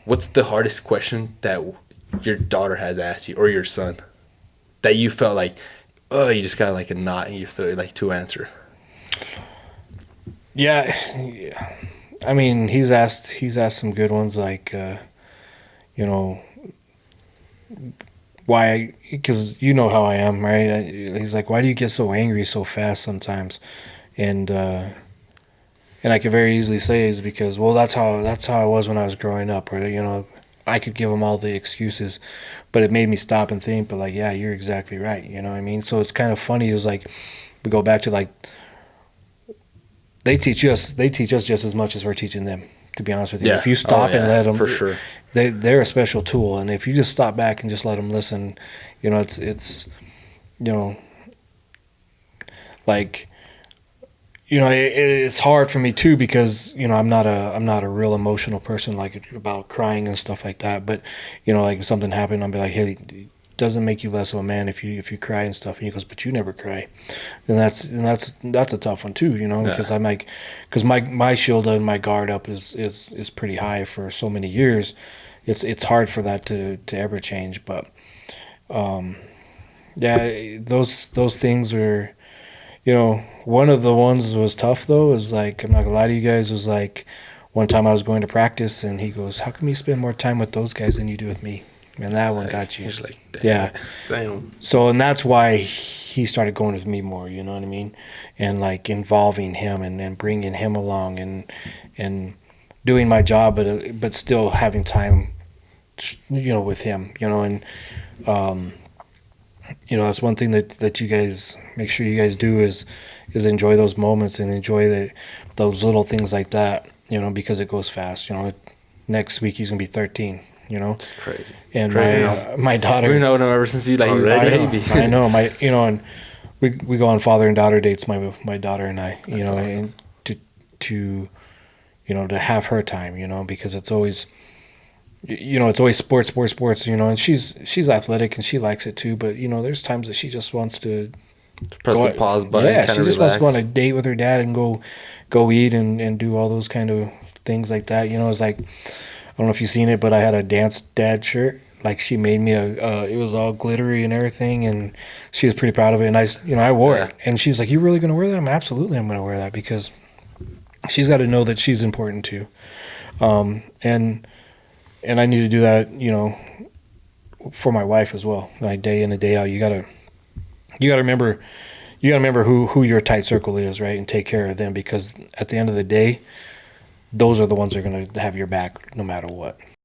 What's the hardest question that your daughter has asked you or your son that you felt like, oh, you just got like a knot in your throat, like to answer? Yeah, I mean, he's asked some good ones like, you know, why? Because you know how I am, right? He's like, why do you get so angry so fast sometimes? And and I could very easily say is because, well, that's how I was when I was growing up, or I could give him all the excuses, but it made me stop and think. But like, yeah, you're exactly right. You know what I mean? So it's kind of funny. It was like we go back to like they teach us just as much as we're teaching them. To be honest with you, Yeah. if you Oh stop and yeah, let them, for sure. they're a special tool, and if you just stop back and just let them listen, it's you know like it's hard for me too because I'm not a real emotional person like about crying and stuff like that. But like if something happened, I'll be like, hey, it doesn't make you less of a man if you cry and stuff. And he goes, but you never cry, and that's a tough one too. Yeah. Because I'm like, because my shield and my guard up is pretty high for so many years. It's hard for that to ever change. But yeah, those things are. One of the ones was tough though. Is like I'm not gonna lie to you guys. Was like one time I was going to practice and he goes, "How come you spend more time with those guys than you do with me?" And that one Like got you. he's like, dang. Yeah. Damn. So and that's why he started going with me more. You know what I mean? And like involving him and bringing him along and doing my job, but still having time. With him. And um, that's one thing that you guys make sure you guys do is enjoy those moments and enjoy those little things like that. Because it goes fast. Next week he's gonna be 13. It's crazy. And Crazy. my daughter. We know him ever since he was Already? a baby. I know and we go on father and daughter dates. My daughter and I. That's awesome. And to to have her time. Because it's always. It's always sports. And she's athletic and she likes it too. But there's times that she just wants to Press go. the pause button. Yeah, Kind she of just wants to go on a relax. date with her dad and go eat and do all those kind of things like that. It's like I don't know if you've seen it, but I had a dance dad shirt. Like she made me it was all glittery and everything, and she was pretty proud of it. And I wore Yeah. it, and she's like, "You really gonna wear that?" Absolutely, I'm gonna wear that because she's got to know that she's important too. And I need to do that, for my wife as well. Like day in and day out, you gotta remember who your tight circle is, right, and take care of them because at the end of the day, those are the ones that are gonna have your back no matter what.